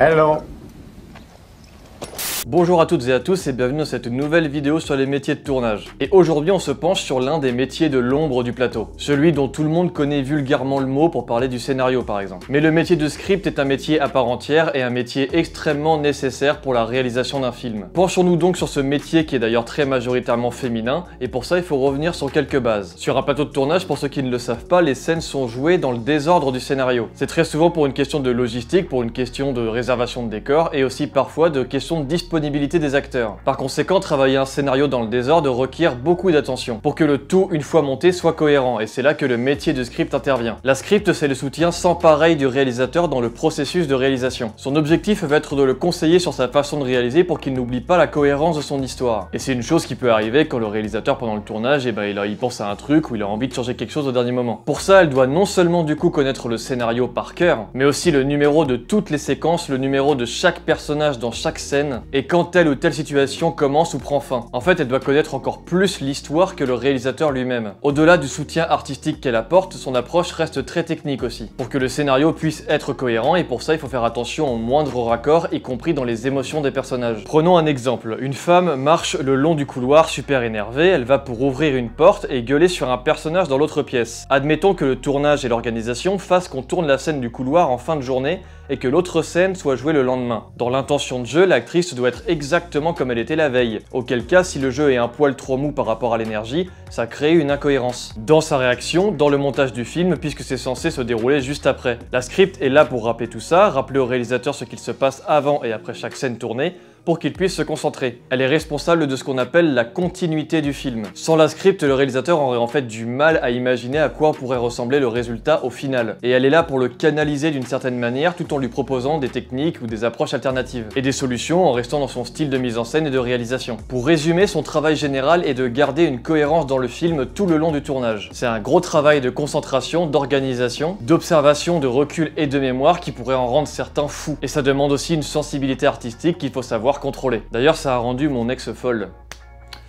Hello. Bonjour à toutes et à tous et bienvenue dans cette nouvelle vidéo sur les métiers de tournage. Et aujourd'hui on se penche sur l'un des métiers de l'ombre du plateau. Celui dont tout le monde connaît vulgairement le mot pour parler du scénario par exemple. Mais le métier de script est un métier à part entière et un métier extrêmement nécessaire pour la réalisation d'un film. Penchons-nous donc sur ce métier qui est d'ailleurs très majoritairement féminin et pour ça il faut revenir sur quelques bases. Sur un plateau de tournage, pour ceux qui ne le savent pas, les scènes sont jouées dans le désordre du scénario. C'est très souvent pour une question de logistique, pour une question de réservation de décor et aussi parfois de question de disponibilité des acteurs. Par conséquent, travailler un scénario dans le désordre requiert beaucoup d'attention pour que le tout, une fois monté, soit cohérent et c'est là que le métier de script intervient. La script, c'est le soutien sans pareil du réalisateur dans le processus de réalisation. Son objectif va être de le conseiller sur sa façon de réaliser pour qu'il n'oublie pas la cohérence de son histoire. Et c'est une chose qui peut arriver quand le réalisateur pendant le tournage, il pense à un truc ou il a envie de changer quelque chose au dernier moment. Pour ça, elle doit non seulement du coup connaître le scénario par cœur, mais aussi le numéro de toutes les séquences, le numéro de chaque personnage dans chaque scène, et quand telle ou telle situation commence ou prend fin. En fait, elle doit connaître encore plus l'histoire que le réalisateur lui-même. Au-delà du soutien artistique qu'elle apporte, son approche reste très technique aussi, pour que le scénario puisse être cohérent, et pour ça il faut faire attention aux moindres raccords, y compris dans les émotions des personnages. Prenons un exemple. Une femme marche le long du couloir super énervée, elle va pour ouvrir une porte et gueuler sur un personnage dans l'autre pièce. Admettons que le tournage et l'organisation fassent qu'on tourne la scène du couloir en fin de journée et que l'autre scène soit jouée le lendemain. Dans l'intention de jeu, l'actrice doit être exactement comme elle était la veille, auquel cas si le jeu est un poil trop mou par rapport à l'énergie, ça crée une incohérence. Dans sa réaction, dans le montage du film, puisque c'est censé se dérouler juste après. La script est là pour rappeler tout ça, rappeler au réalisateur ce qu'il se passe avant et après chaque scène tournée, pour qu'il puisse se concentrer. Elle est responsable de ce qu'on appelle la continuité du film. Sans la script, le réalisateur aurait en fait du mal à imaginer à quoi pourrait ressembler le résultat au final. Et elle est là pour le canaliser d'une certaine manière tout en lui proposant des techniques ou des approches alternatives. Et des solutions en restant dans son style de mise en scène et de réalisation. Pour résumer, son travail général est de garder une cohérence dans le film tout le long du tournage. C'est un gros travail de concentration, d'organisation, d'observation, de recul et de mémoire qui pourrait en rendre certains fous. Et ça demande aussi une sensibilité artistique qu'il faut savoir contrôler. D'ailleurs, ça a rendu mon ex folle.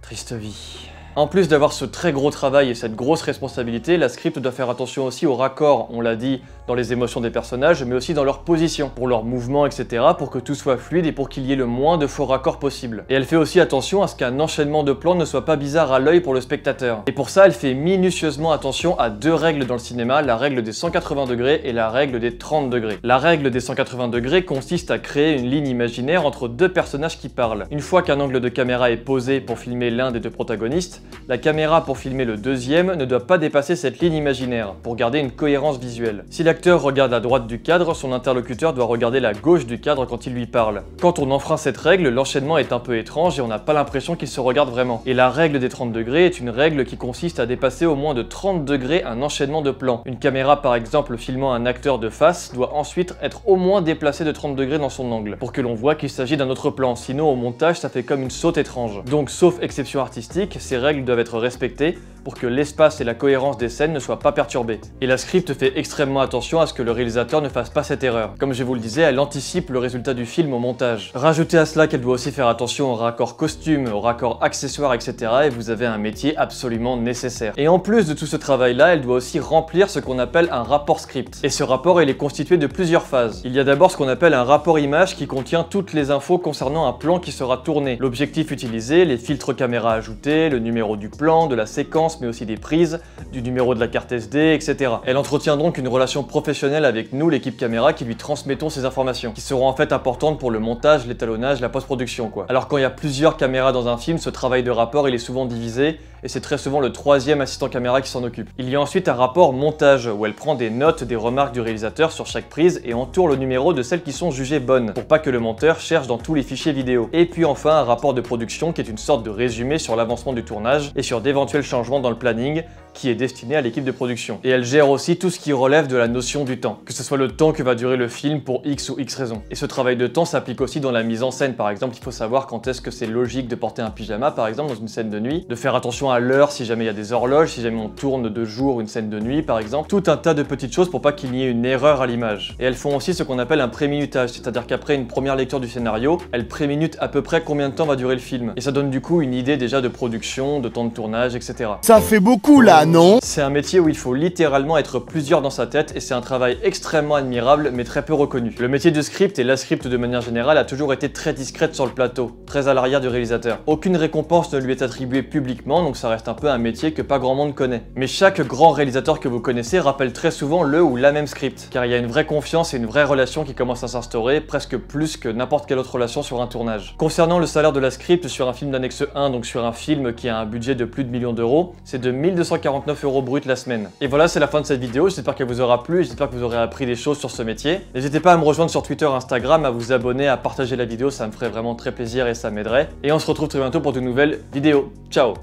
Triste vie. En plus d'avoir ce très gros travail et cette grosse responsabilité, la script doit faire attention aussi aux raccords, on l'a dit, dans les émotions des personnages, mais aussi dans leur position, pour leurs mouvements, etc., pour que tout soit fluide et pour qu'il y ait le moins de faux raccords possible. Et elle fait aussi attention à ce qu'un enchaînement de plans ne soit pas bizarre à l'œil pour le spectateur. Et pour ça, elle fait minutieusement attention à deux règles dans le cinéma, la règle des 180 degrés et la règle des 30 degrés. La règle des 180 degrés consiste à créer une ligne imaginaire entre deux personnages qui parlent. Une fois qu'un angle de caméra est posé pour filmer l'un des deux protagonistes, la caméra pour filmer le deuxième ne doit pas dépasser cette ligne imaginaire, pour garder une cohérence visuelle. Si l'acteur regarde à droite du cadre, son interlocuteur doit regarder la gauche du cadre quand il lui parle. Quand on enfreint cette règle, l'enchaînement est un peu étrange et on n'a pas l'impression qu'il se regarde vraiment. Et la règle des 30 degrés est une règle qui consiste à dépasser au moins de 30 degrés un enchaînement de plans. Une caméra par exemple filmant un acteur de face doit ensuite être au moins déplacée de 30 degrés dans son angle, pour que l'on voit qu'il s'agit d'un autre plan, sinon au montage ça fait comme une saute étrange. Donc sauf exception artistique, ces règles doivent être respectées pour que l'espace et la cohérence des scènes ne soient pas perturbés. Et la script fait extrêmement attention à ce que le réalisateur ne fasse pas cette erreur. Comme je vous le disais, elle anticipe le résultat du film au montage. Rajoutez à cela qu'elle doit aussi faire attention aux raccords costumes, aux raccords accessoires, etc. et vous avez un métier absolument nécessaire. Et en plus de tout ce travail-là, elle doit aussi remplir ce qu'on appelle un rapport script. Et ce rapport, il est constitué de plusieurs phases. Il y a d'abord ce qu'on appelle un rapport image qui contient toutes les infos concernant un plan qui sera tourné. L'objectif utilisé, les filtres caméra ajoutés, le numéro du plan, de la séquence, mais aussi des prises, du numéro de la carte SD, etc. Elle entretient donc une relation professionnelle avec nous, l'équipe caméra, qui lui transmettons ces informations, qui seront en fait importantes pour le montage, l'étalonnage, la post-production quoi. Alors quand il y a plusieurs caméras dans un film, ce travail de rapport il est souvent divisé, et c'est très souvent le troisième assistant caméra qui s'en occupe. Il y a ensuite un rapport montage, où elle prend des notes, des remarques du réalisateur sur chaque prise et entoure le numéro de celles qui sont jugées bonnes, pour pas que le monteur cherche dans tous les fichiers vidéo. Et puis enfin un rapport de production qui est une sorte de résumé sur l'avancement du tournage et sur d'éventuels changements dans le planning, qui est destiné à l'équipe de production. Et elle gère aussi tout ce qui relève de la notion du temps, que ce soit le temps que va durer le film pour X ou X raisons. Et ce travail de temps s'applique aussi dans la mise en scène, par exemple, il faut savoir quand est-ce que c'est logique de porter un pyjama, par exemple, dans une scène de nuit, de faire attention à l'heure si jamais il y a des horloges, si jamais on tourne de jour une scène de nuit, par exemple, tout un tas de petites choses pour pas qu'il y ait une erreur à l'image. Et elles font aussi ce qu'on appelle un pré-minutage, c'est-à-dire qu'après une première lecture du scénario, elles pré-minutent à peu près combien de temps va durer le film. Et ça donne du coup une idée déjà de production, de temps de tournage, etc. Ça fait beaucoup là, Bah non. C'est un métier où il faut littéralement être plusieurs dans sa tête et c'est un travail extrêmement admirable mais très peu reconnu. Le métier de script et la script de manière générale a toujours été très discrète sur le plateau, très à l'arrière du réalisateur. Aucune récompense ne lui est attribuée publiquement, donc ça reste un peu un métier que pas grand monde connaît. Mais chaque grand réalisateur que vous connaissez rappelle très souvent le ou la même script, car il y a une vraie confiance et une vraie relation qui commence à s'instaurer, presque plus que n'importe quelle autre relation sur un tournage. Concernant le salaire de la script sur un film d'annexe 1, donc sur un film qui a un budget de plus de millions d'euros, c'est de 1249 € brut la semaine. Et voilà, c'est la fin de cette vidéo, j'espère qu'elle vous aura plu, j'espère que vous aurez appris des choses sur ce métier. N'hésitez pas à me rejoindre sur Twitter, Instagram, à vous abonner, à partager la vidéo, ça me ferait vraiment très plaisir et ça m'aiderait. Et on se retrouve très bientôt pour de nouvelles vidéos. Ciao!